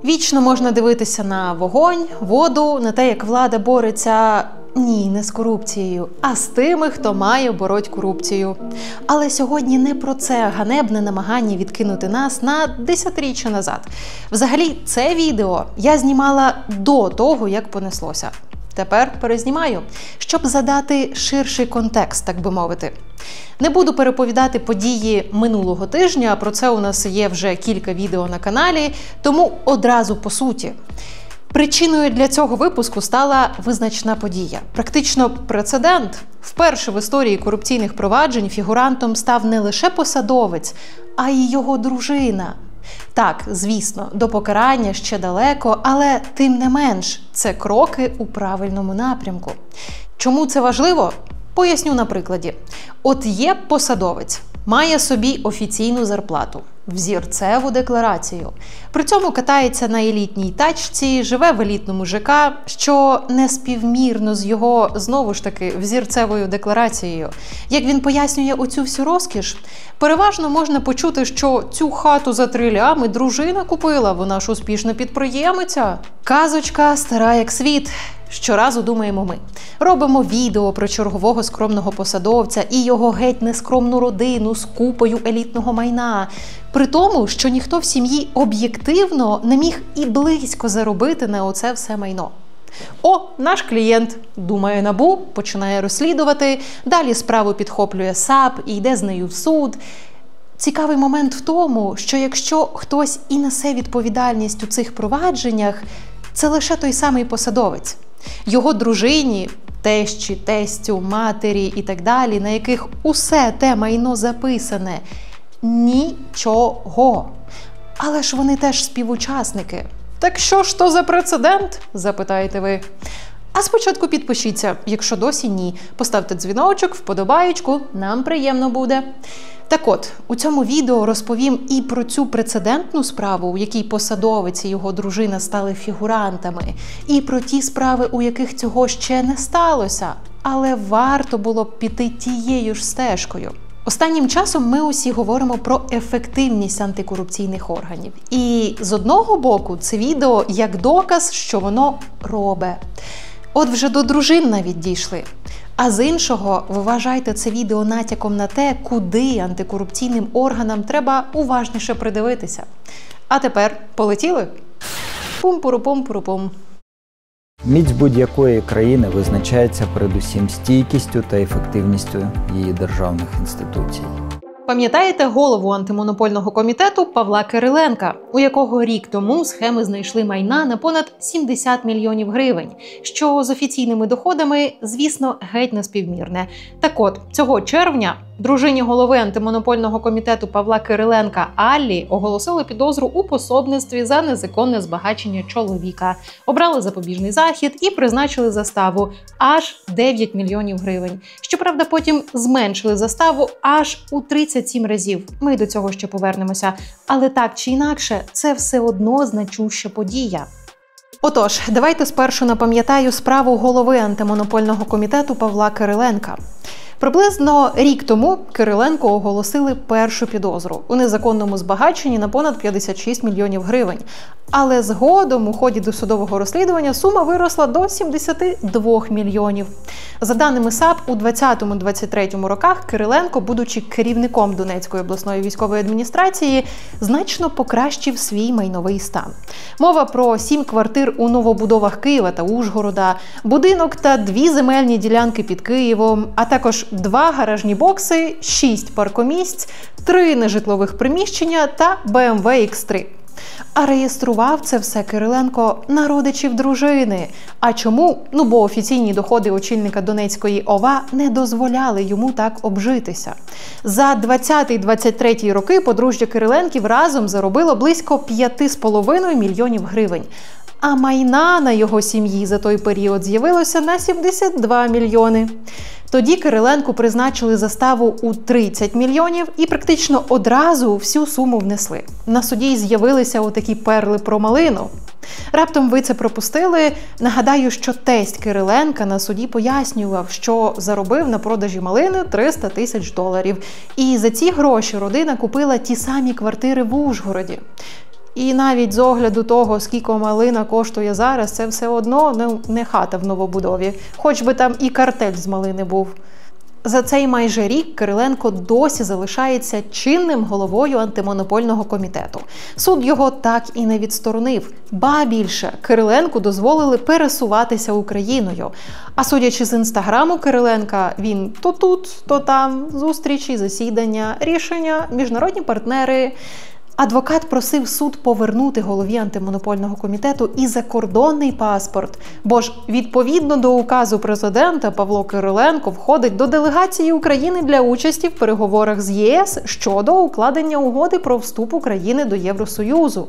Вічно можна дивитися на вогонь, воду, на те, як влада бореться, ні, не з корупцією, а з тими, хто має бороть корупцію. Але сьогодні не про це ганебне намагання відкинути нас на десятиріччя назад. Взагалі, це відео я знімала до того, як понеслося. Тепер перезнімаю, щоб задати ширший контекст, так би мовити. Не буду переповідати події минулого тижня, про це у нас є вже кілька відео на каналі, тому одразу по суті. Причиною для цього випуску стала визначна подія. Практично прецедент. Вперше в історії корупційних проваджень фігурантом став не лише посадовець, а й його дружина. Так, звісно, до покарання ще далеко, але тим не менш, це кроки у правильному напрямку. Чому це важливо? Поясню на прикладі. От є посадовець, має собі офіційну зарплату, взірцеву декларацію. При цьому катається на елітній тачці, живе в елітному ЖК, що неспівмірно з його, знову ж таки, взірцевою декларацією. Як він пояснює оцю всю розкіш, переважно можна почути, що цю хату за 3 лями дружина купила, вона ж успішна підприємиця. Казочка стара як світ. Щоразу думаємо ми. Робимо відео про чергового скромного посадовця і його геть нескромну родину з купою елітного майна. При тому, що ніхто в сім'ї об'єктивно не міг і близько заробити на оце все майно. О, наш клієнт, думає НАБУ, починає розслідувати, далі справу підхоплює САП і йде з нею в суд. Цікавий момент в тому, що якщо хтось і несе відповідальність у цих провадженнях, це лише той самий посадовець. Його дружині, тещі, тестю, матері і так далі, на яких усе те майно записане, нічого. Але ж вони теж співучасники. Так що ж то за прецедент, запитаєте ви? А спочатку підпишіться, якщо досі ні. Поставте дзвіночок, вподобаєчку, нам приємно буде. Так от, у цьому відео розповім і про цю прецедентну справу, у якій посадовець і його дружина стали фігурантами, і про ті справи, у яких цього ще не сталося, але варто було б піти тією ж стежкою. Останнім часом ми усі говоримо про ефективність антикорупційних органів. І з одного боку це відео як доказ, що воно робить. От вже до дружин навіть дійшли. А з іншого, вважайте це відео натяком на те, куди антикорупційним органам треба уважніше придивитися. А тепер полетіли? Пум-пуру-пум-пуру-пум. Міць будь-якої країни визначається передусім стійкістю та ефективністю її державних інституцій. Пам'ятаєте голову антимонопольного комітету Павла Кириленка, у якого рік тому схеми знайшли майна на понад 70 мільйонів гривень, що з офіційними доходами, звісно, геть неспівмірне. Так от, цього червня дружині голови антимонопольного комітету Павла Кириленка Аллі оголосили підозру у пособництві за незаконне збагачення чоловіка. Обрали запобіжний захід і призначили заставу аж 9 мільйонів гривень. Щоправда, потім зменшили заставу аж у 37 разів. Ми до цього ще повернемося. Але так чи інакше, це все одно значуща подія. Отож, давайте спершу напам'ятаю справу голови антимонопольного комітету Павла Кириленка. Приблизно рік тому Кириленку оголосили першу підозру у незаконному збагаченні на понад 56 мільйонів гривень. Але згодом у ході досудового розслідування сума виросла до 72 мільйонів. За даними САП, у 2020-2023 роках Кириленко, будучи керівником Донецької обласної військової адміністрації, значно покращив свій майновий стан. Мова про 7 квартир у новобудовах Києва та Ужгорода, будинок та 2 земельні ділянки під Києвом, а також 2 гаражні бокси, 6 паркомісць, 3 нежитлових приміщення та BMW X3. А реєстрував це все Кириленко на родичів дружини. А чому? Бо офіційні доходи очільника Донецької ОВА не дозволяли йому так обжитися. За 20-23 роки подружжя Кириленків разом заробило близько 5,5 мільйонів гривень. А майна на його сім'ї за той період з'явилося на 72 мільйони. Тоді Кириленку призначили заставу у 30 мільйонів і практично одразу всю суму внесли. На суді з'явилися отакі перли про малину. Раптом ви це пропустили? Нагадаю, що тесть Кириленка на суді пояснював, що заробив на продажі малини $300 000. І за ці гроші родина купила ті самі квартири в Ужгороді. І навіть з огляду того, скільки малина коштує зараз, це все одно не хата в новобудові. Хоч би там і картель з малини був. За цей майже рік Кириленко досі залишається чинним головою антимонопольного комітету. Суд його так і не відсторонив. Ба більше, Кириленку дозволили пересуватися Україною. А судячи з інстаграму Кириленка, він то тут, то там, зустрічі, засідання, рішення, міжнародні партнери. Адвокат просив суд повернути голові антимонопольного комітету і закордонний паспорт, бо ж відповідно до указу президента Павло Кириленко входить до делегації України для участі в переговорах з ЄС щодо укладення угоди про вступ України до Євросоюзу.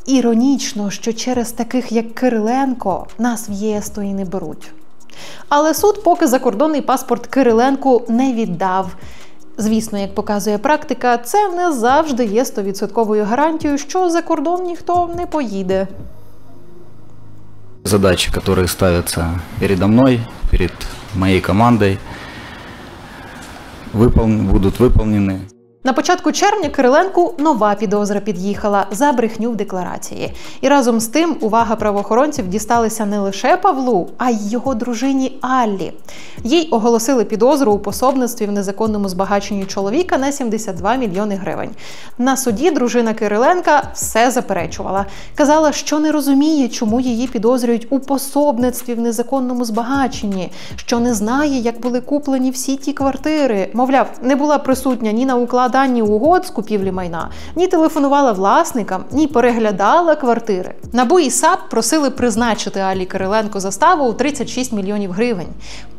Іронічно, що через таких, як Кириленко, нас в єС то і не беруть. Але суд поки закордонний паспорт Кириленку не віддав. Звісно, як показує практика, це не завжди є 100% гарантією, що за кордон ніхто не поїде. Задачи, которые ставятся передо мной, перед моей командой, будут выполнены. На початку червня Кириленку нова підозра під'їхала за брехню в декларації. І разом з тим увага правоохоронців дісталася не лише Павлу, а й його дружині Аллі. Їй оголосили підозру у пособництві в незаконному збагаченні чоловіка на 72 мільйони гривень. На суді дружина Кириленка все заперечувала. Казала, що не розуміє, чому її підозрюють у пособництві в незаконному збагаченні, що не знає, як були куплені всі ті квартири. Мовляв, не була присутня ні на укладенні угод з купівлі майна, ні телефонувала власникам, ні переглядала квартири. НАБУ і САП просили призначити Аллі Кириленко заставу у 36 мільйонів гривень.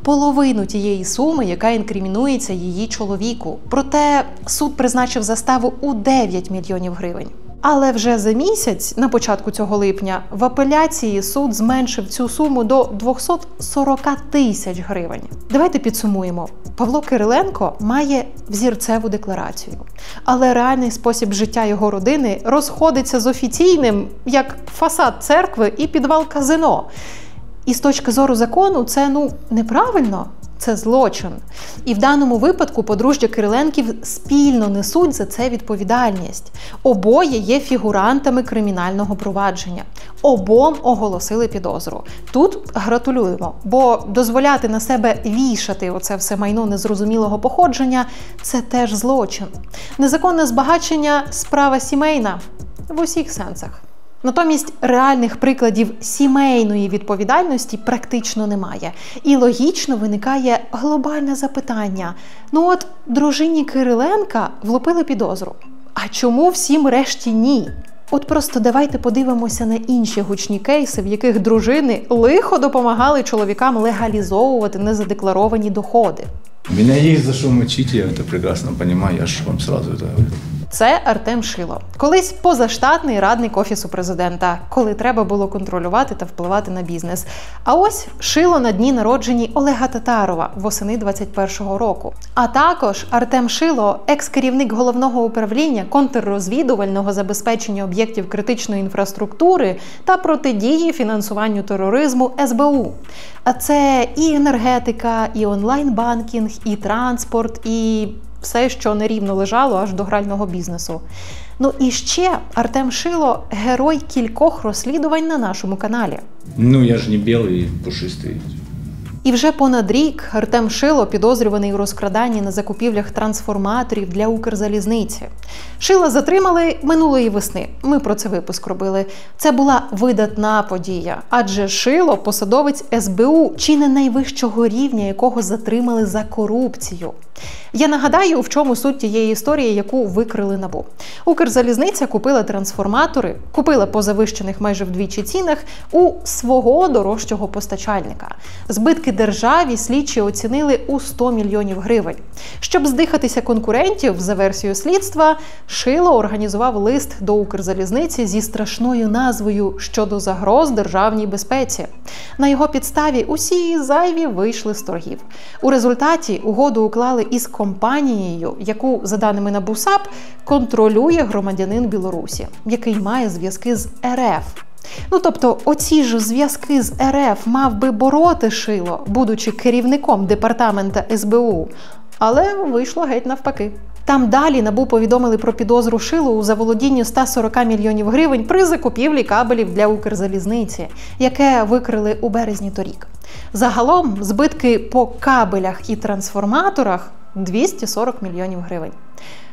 Половину тієї суми, яка інкримінується її чоловіку. Проте суд призначив заставу у 9 мільйонів гривень. Але вже за місяць, на початку цього липня, в апеляції суд зменшив цю суму до 240 тисяч гривень. Давайте підсумуємо. Павло Кириленко має взірцеву декларацію, але реальний спосіб життя його родини розходиться з офіційним, як фасад церкви і підвал казино. І з точки зору закону це, неправильно. Це злочин. І в даному випадку подружжя Кириленків спільно несуть за це відповідальність. Обоє є фігурантами кримінального провадження. Обом оголосили підозру. Тут гратулюємо, бо дозволяти на себе вішати оце все майно незрозумілого походження – це теж злочин. Незаконне збагачення – справа сімейна в усіх сенсах. Натомість реальних прикладів сімейної відповідальності практично немає. І логічно виникає глобальне запитання. Дружині Кириленка влупили підозру. А чому всім решті ні? От просто давайте подивимося на інші гучні кейси, в яких дружини лихо допомагали чоловікам легалізовувати незадекларовані доходи. Меня есть за что мочить, я это прекрасно понимаю, я же вам сразу это говорю. Це Артем Шило. Колись позаштатний радник Офісу президента, коли треба було контролювати та впливати на бізнес. А ось Шило на дні народжені Олега Татарова восени 21-го року. А також Артем Шило – екс-керівник Головного управління контррозвідувального забезпечення об'єктів критичної інфраструктури та протидії фінансуванню тероризму СБУ. А це і енергетика, і онлайн-банкінг, і транспорт, і все, що нерівно лежало аж до грального бізнесу. І ще Артем Шило – герой кількох розслідувань на нашому каналі. Я ж не білий, пушистий. І вже понад рік Артем Шило підозрюваний у розкраданні на закупівлях трансформаторів для Укрзалізниці. Шила затримали минулої весни. Ми про це випуск робили. Це була видатна подія. Адже Шило – посадовець СБУ, чи не найвищого рівня, якого затримали за корупцію. Я нагадаю, в чому суть тієї історії, яку викрили НАБУ. Укрзалізниця купила трансформатори, купила по завищених майже вдвічі цінах у свого дорожчого постачальника. Збитки державі слідчі оцінили у 100 мільйонів гривень. Щоб здихатися конкурентів, за версією слідства, Шило організував лист до Укрзалізниці зі страшною назвою «Щодо загроз державній безпеці». На його підставі усі зайві вийшли з торгів. У результаті угоду уклали із компанією, яку, за даними НАБУ САП, контролює громадянин Білорусі, який має зв'язки з РФ. Тобто, оці ж зв'язки з РФ мав би бороти Шило, будучи керівником департамента СБУ. Але вийшло геть навпаки. Там далі НАБУ повідомили про підозру Шилу у заволодінню 140 мільйонів гривень при закупівлі кабелів для Укрзалізниці, яке викрили у березні торік. Загалом збитки по кабелях і трансформаторах – 240 мільйонів гривень.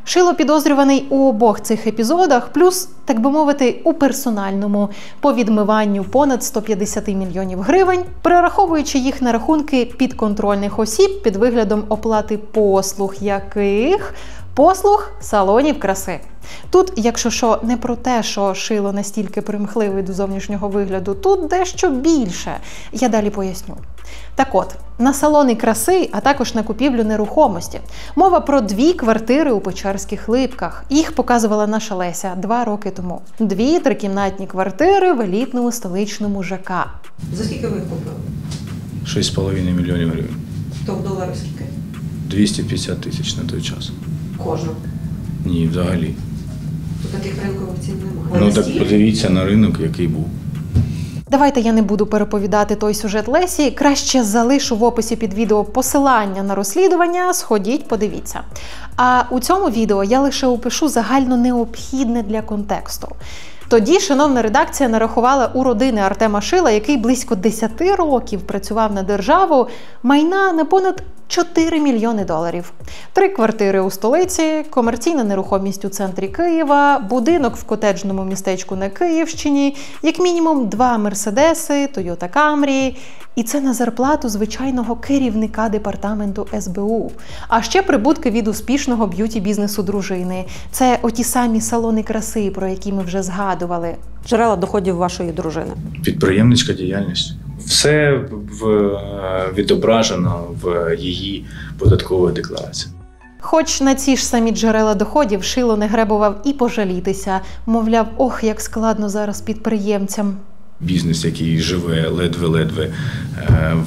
Шило підозрюваний у обох цих епізодах, плюс, так би мовити, у персональному по відмиванню понад 150 мільйонів гривень, перераховуючи їх на рахунки підконтрольних осіб під виглядом оплати послуг, яких послуг салонів краси. Тут, якщо що, не про те, що Шило настільки примхливий до зовнішнього вигляду, тут дещо більше. Я далі поясню. Так от, на салони краси, а також на купівлю нерухомості. Мова про 2 квартири у Печерських Липках. Їх показувала наша Леся 2 роки тому. 2 трикімнатні квартири в елітному столичному ЖК. За скільки ви їх купили? 6,5 мільйонів гривень. То в доларах скільки? 250 тисяч на той час. Кожна. Ні, взагалі. То таких ринкових цін немає. Ну так подивіться на ринок, який був. Давайте я не буду переповідати той сюжет Лесі, краще залишу в описі під відео посилання на розслідування, сходіть, подивіться. А у цьому відео я лише опишу загально необхідне для контексту. Тоді шановна редакція нарахувала у родини Артема Шила, який близько 10 років працював на державу, майна на понад 4 мільйони доларів. 3 квартири у столиці, комерційна нерухомість у центрі Києва, будинок в котеджному містечку на Київщині, як мінімум 2 Мерседеси, Тойота Камрі. І це на зарплату звичайного керівника департаменту СБУ. А ще прибутки від успішного б'юті-бізнесу дружини. Це оті самі салони краси, про які ми вже згадували. Джерела доходів вашої дружини. Підприємницька діяльність. Все відображено в її податковій декларації. Хоч на ці ж самі джерела доходів Шило не гребував і пожалітися. Мовляв, ох, як складно зараз підприємцям. Бізнес, який живе ледве-ледве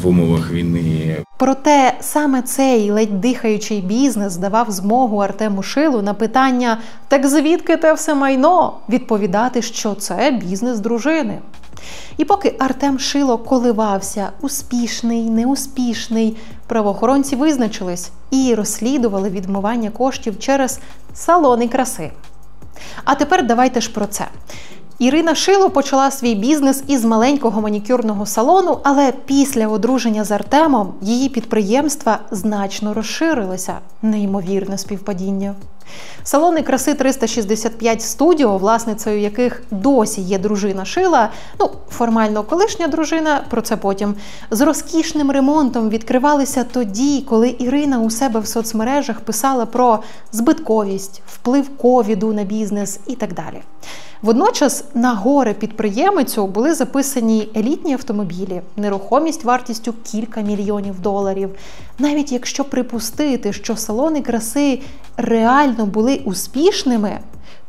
в умовах війни. Проте саме цей ледь дихаючий бізнес давав змогу Артему Шилу на питання «Так звідки те все майно?» відповідати, що це бізнес дружини. І поки Артем Шило коливався, успішний, неуспішний, правоохоронці визначились і розслідували відмивання коштів через салони краси. А тепер давайте ж про це. Ірина Шило почала свій бізнес із маленького манікюрного салону, але після одруження з Артемом її підприємства значно розширилися. Неймовірне співпадіння. Салони краси 365 Студіо, власницею яких досі є дружина Шила, формально колишня дружина, про це потім, з розкішним ремонтом відкривалися тоді, коли Ірина у себе в соцмережах писала про збитковість, вплив ковіду на бізнес і так далі. Водночас на горе-підприємицю були записані елітні автомобілі, нерухомість вартістю кілька мільйонів доларів. Навіть якщо припустити, що салони краси реально були успішними,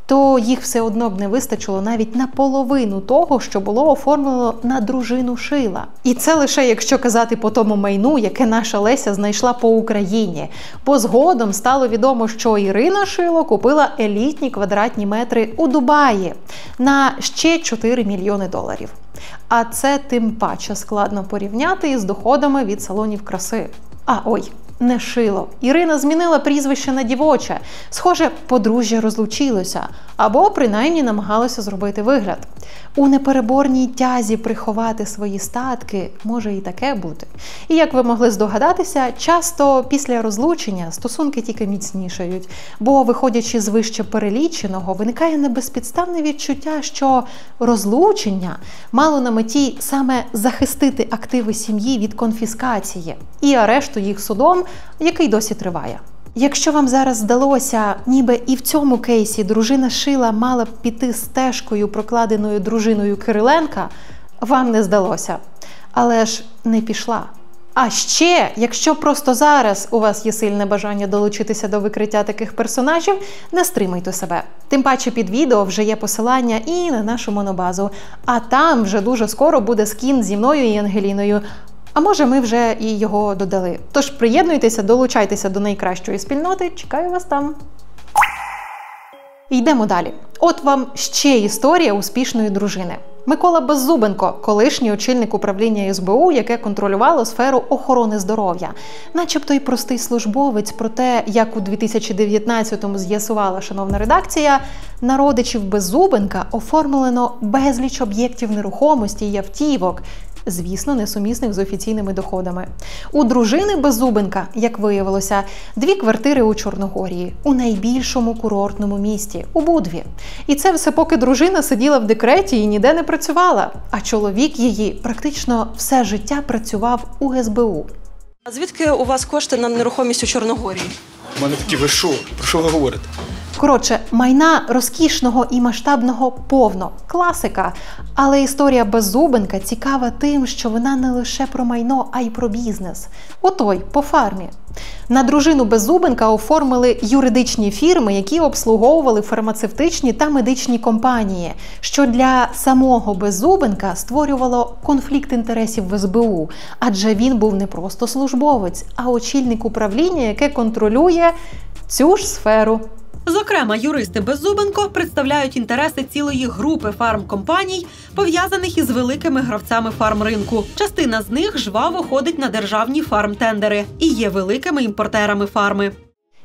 то їх все одно б не вистачило навіть на половину того, що було оформлено на дружину Шила. І це лише якщо казати по тому майну, яке наша Леся знайшла по Україні. Бо згодом стало відомо, що Ірина Шило купила елітні квадратні метри у Дубаї на ще 4 мільйони доларів. А це тим паче складно порівняти із доходами від салонів краси. Не Шило. Ірина змінила прізвище на дівоче. Схоже, подружжя розлучилося. Або, принаймні, намагалося зробити вигляд. У непереборній тязі приховати свої статки може і таке бути. І, як ви могли здогадатися, часто після розлучення стосунки тільки міцнішають. Бо, виходячи з вище переліченого, виникає небезпідставне відчуття, що розлучення мало на меті саме захистити активи сім'ї від конфіскації і арешту їх судом, який досі триває. Якщо вам зараз здалося, ніби і в цьому кейсі дружина Шила мала б піти стежкою, прокладеною дружиною Кириленка, вам не здалося. Але ж не пішла. А ще, якщо просто зараз у вас є сильне бажання долучитися до викриття таких персонажів, не стримуйте себе. Тим паче під відео вже є посилання і на нашу монобазу. А там вже дуже скоро буде скін зі мною і Ангеліною. А може, ми вже і його додали. Тож приєднуйтеся, долучайтеся до найкращої спільноти, чекаю вас там. Йдемо далі. От вам ще історія успішної дружини. Микола Беззубенко – колишній очільник управління СБУ, яке контролювало сферу охорони здоров'я. Начебто й простий службовець, проте, як у 2019-му з'ясувала шановна редакція, на родичів Беззубенка оформлено безліч об'єктів нерухомості й автівок, звісно, несумісних з офіційними доходами. У дружини Беззубенка, як виявилося, 2 квартири у Чорногорії, у найбільшому курортному місті – у Будві. І це все поки дружина сиділа в декреті і ніде не працювала, а чоловік її практично все життя працював у СБУ. А звідки у вас кошти на нерухомість у Чорногорії? У мене такі, ви що? Про що ви говорите? Коротше, майна розкішного і масштабного повно. Класика. Але історія Беззубенка цікава тим, що вона не лише про майно, а й про бізнес. Отой, по фармі. На дружину Беззубенка оформили юридичні фірми, які обслуговували фармацевтичні та медичні компанії, що для самого Беззубенка створювало конфлікт інтересів в СБУ, адже він був не просто службовець, а очільник управління, яке контролює цю ж сферу. Зокрема, юристи Беззубенко представляють інтереси цілої групи фармкомпаній, пов'язаних із великими гравцями фармринку. Частина з них жваво ходить на державні фармтендери і є великими імпортерами фарми.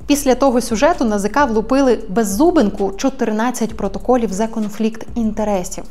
Після того сюжету НАЗК влупили Беззубенку 14 протоколів за конфлікт інтересів.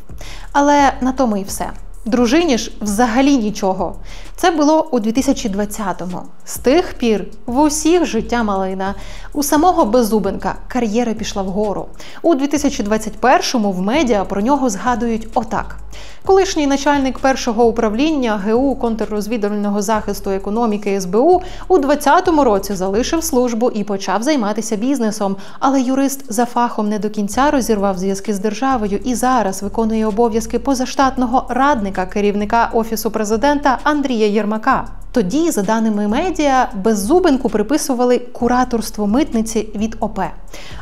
Але на тому і все. Дружині ж взагалі нічого. Це було у 2020-му. З тих пір в усіх життя малина. У самого Беззубенка кар'єра пішла вгору. У 2021-му в медіа про нього згадують отак. Колишній начальник першого управління ГУ контррозвідувального захисту економіки СБУ у 2020 році залишив службу і почав займатися бізнесом, але юрист за фахом не до кінця розірвав зв'язки з державою і зараз виконує обов'язки позаштатного радника керівника Офісу президента Андрія Єрмака. Тоді, за даними медіа, Беззубенку приписували кураторство митниці від ОП.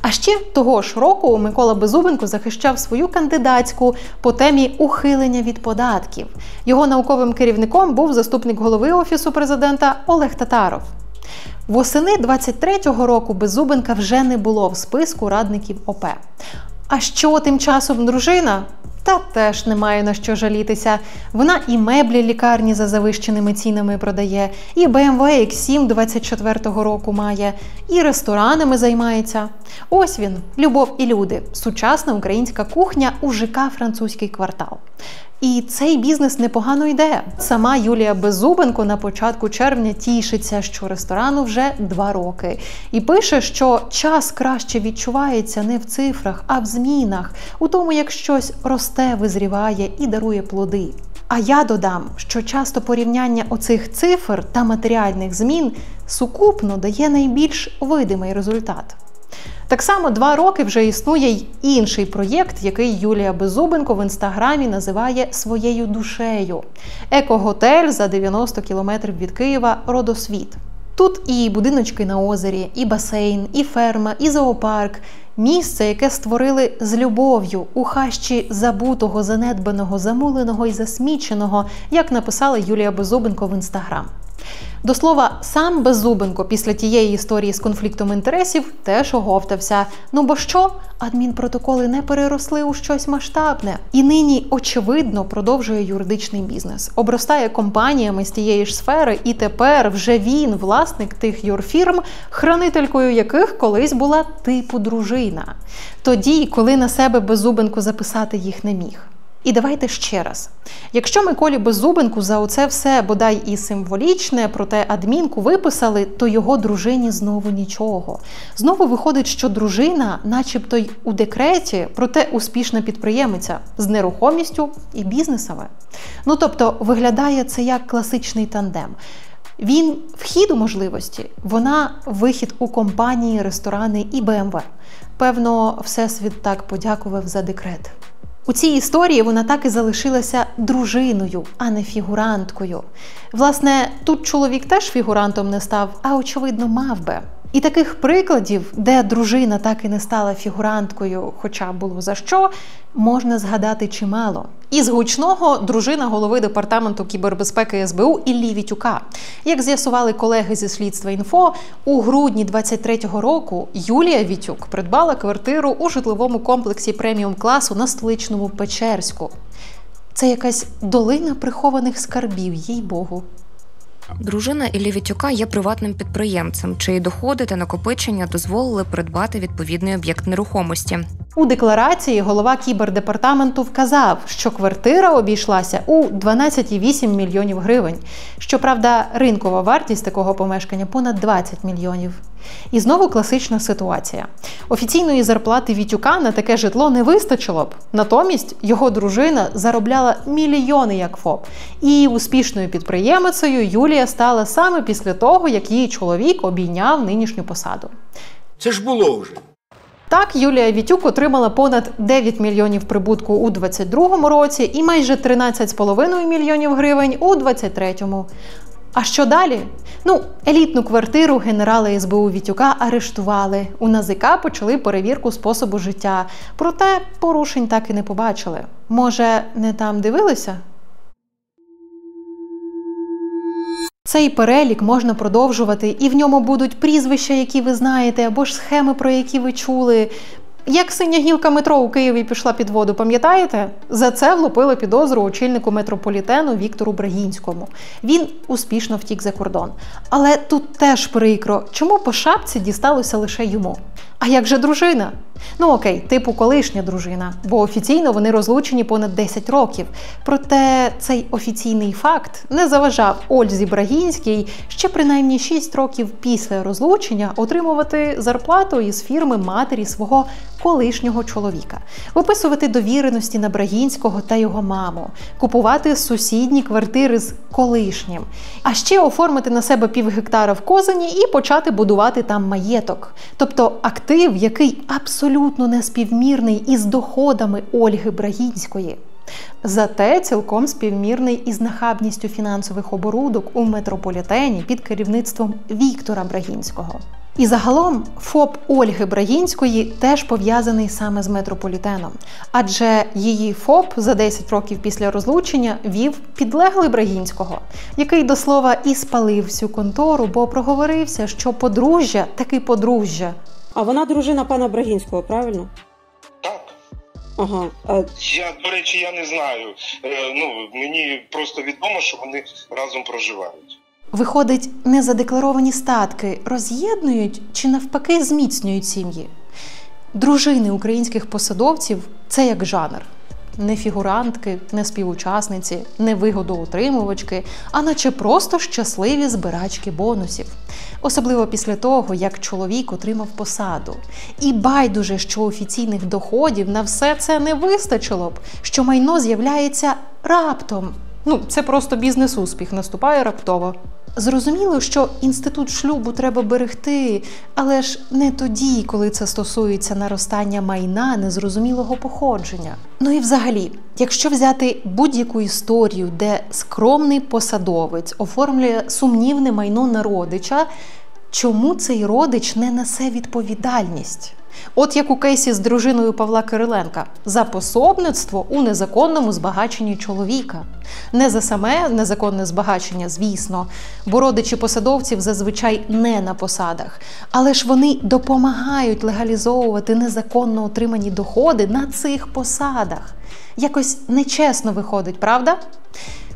А ще того ж року Микола Беззубенко захищав свою кандидатську по темі ухилення від податків. Його науковим керівником був заступник голови Офісу президента Олег Татаров. Восени 23-го року Беззубенка вже не було в списку радників ОП. А що тим часом дружина? Та теж немає на що жалітися. Вона і меблі лікарні за завищеними цінами продає, і BMW X7 24-го року має, і ресторанами займається. Ось він, любов і люди. Сучасна українська кухня у ЖК «Французький квартал». І цей бізнес непогано йде. Сама Юлія Беззубенко на початку червня тішиться, що ресторану вже 2 роки. І пише, що час краще відчувається не в цифрах, а в змінах. У тому, як щось росте, визріває і дарує плоди. А я додам, що часто порівняння оцих цифр та матеріальних змін сукупно дає найбільш видимий результат. Так само 2 роки вже існує й інший проєкт, який Юлія Беззубенко в інстаграмі називає своєю душею. Еко-готель за 90 кілометрів від Києва «Родосвіт». Тут і будиночки на озері, і басейн, і ферма, і зоопарк. Місце, яке створили з любов'ю у хащі забутого, занедбаного, замуленого і засміченого, як написала Юлія Беззубенко в інстаграм. До слова, сам Беззубенко після тієї історії з конфліктом інтересів теж оговтався. Ну бо що? Адмінпротоколи не переросли у щось масштабне. І нині, очевидно, продовжує юридичний бізнес. Обростає компаніями з тієї ж сфери, і тепер вже він, власник тих юрфірм, хранителькою яких колись була типу дружина. Тоді, коли на себе Беззубенко записати їх не міг. І давайте ще раз. Якщо Миколі Беззубенку за оце все бодай і символічне, проте адмінку виписали, то його дружині знову нічого. Знову виходить, що дружина начебто й у декреті, проте успішна підприємиця з нерухомістю і бізнесами. Ну тобто виглядає це як класичний тандем. Він вхід у можливості, вона вихід у компанії, ресторани і BMW. Певно, Всесвіт так подякував за декрет. У цій історії вона так і залишилася дружиною, а не фігуранткою. Власне, тут чоловік теж фігурантом не став, а очевидно мав би. І таких прикладів, де дружина так і не стала фігуранткою, хоча було за що, можна згадати чимало. Із гучного – дружина голови Департаменту кібербезпеки СБУ Іллі Вітюка. Як з'ясували колеги зі Слідства.Інфо, у грудні 23-го року Юлія Вітюк придбала квартиру у житловому комплексі преміум-класу на столичному Печерську. Це якась долина прихованих скарбів, їй-богу. Дружина Іллі Вітюка є приватним підприємцем, чиї доходи та накопичення дозволили придбати відповідний об'єкт нерухомості. У декларації голова кібердепартаменту вказав, що квартира обійшлася у 12,8 мільйонів гривень. Щоправда, ринкова вартість такого помешкання понад 20 мільйонів. І знову класична ситуація. Офіційної зарплати Вітюка на таке житло не вистачило б. Натомість його дружина заробляла мільйони як ФОП. І успішною підприємицею Юлія стала саме після того, як її чоловік обійняв нинішню посаду. Це ж було вже. Так, Юлія Вітюк отримала понад 9 мільйонів прибутку у 2022 році і майже 13,5 мільйонів гривень у 2023. А що далі? Елітну квартиру генерала СБУ Вітюка арештували. У НАЗК почали перевірку способу життя. Проте порушень так і не побачили. Може, не там дивилися? Цей перелік можна продовжувати, і в ньому будуть прізвища, які ви знаєте, або ж схеми, про які ви чули. Як синя гілка метро у Києві пішла під воду, пам'ятаєте? За це влупили підозру очільнику метрополітену Віктору Брагінському. Він успішно втік за кордон. Але тут теж прикро, чому по шапці дісталося лише йому? А як же дружина? Окей, типу колишня дружина, бо офіційно вони розлучені понад 10 років. Проте цей офіційний факт не заважав Ользі Брагінській ще принаймні 6 років після розлучення отримувати зарплату із фірми матері свого колишнього чоловіка, виписувати довіреності на Брагінського та його маму, купувати сусідні квартири з колишнім, а ще оформити на себе півгектара в Козані і почати будувати там маєток. Тобто актив, який абсолютно не співмірний із доходами Ольги Брагінської. Зате цілком співмірний із нахабністю фінансових оборудок у метрополітені під керівництвом Віктора Брагінського. І загалом ФОП Ольги Брагінської теж пов'язаний саме з метрополітеном. Адже її ФОП за 10 років після розлучення вів підлеглий Брагінського, який до слова і спалив всю контору, бо проговорився, що подружжя таки подружжя. А вона дружина пана Брагінського, правильно? Так. Ага. До речі, я не знаю. Мені просто відомо, що вони разом проживають. Виходить, незадекларовані статки роз'єднують чи навпаки зміцнюють сім'ї? Дружини українських посадовців – це як жанр. Не фігурантки, не співучасниці, не вигодоутримувачки, а наче просто щасливі збирачки бонусів. Особливо після того, як чоловік отримав посаду. І байдуже, що офіційних доходів на все це не вистачило б, що майно з'являється раптом. Це просто бізнес-успіх, наступає раптово. Зрозуміло, що інститут шлюбу треба берегти, але ж не тоді, коли це стосується наростання майна незрозумілого походження. І взагалі, якщо взяти будь-яку історію, де скромний посадовець оформлює сумнівне майно на родича, чому цей родич не несе відповідальність? От як у кейсі з дружиною Павла Кириленка. За пособництво у незаконному збагаченні чоловіка. Не за саме незаконне збагачення, звісно, бо родичі посадовців зазвичай не на посадах. Але ж вони допомагають легалізовувати незаконно отримані доходи на цих посадах. Якось нечесно виходить, правда?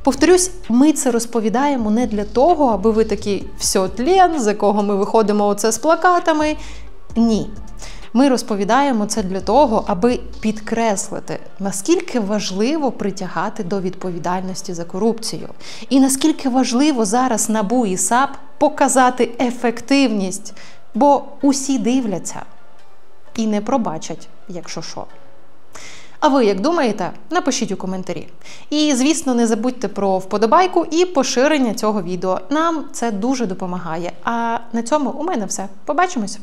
Повторюсь, ми це розповідаємо не для того, аби ви такі «всьо тлен», з якого ми виходимо оце з плакатами. Ні. Ми розповідаємо це для того, аби підкреслити, наскільки важливо притягати до відповідальності за корупцію. І наскільки важливо зараз НАБУ і САП показати ефективність, бо усі дивляться і не пробачать, якщо що. А ви як думаєте? Напишіть у коментарі. І, звісно, не забудьте про вподобайку і поширення цього відео. Нам це дуже допомагає. А на цьому у мене все. Побачимось!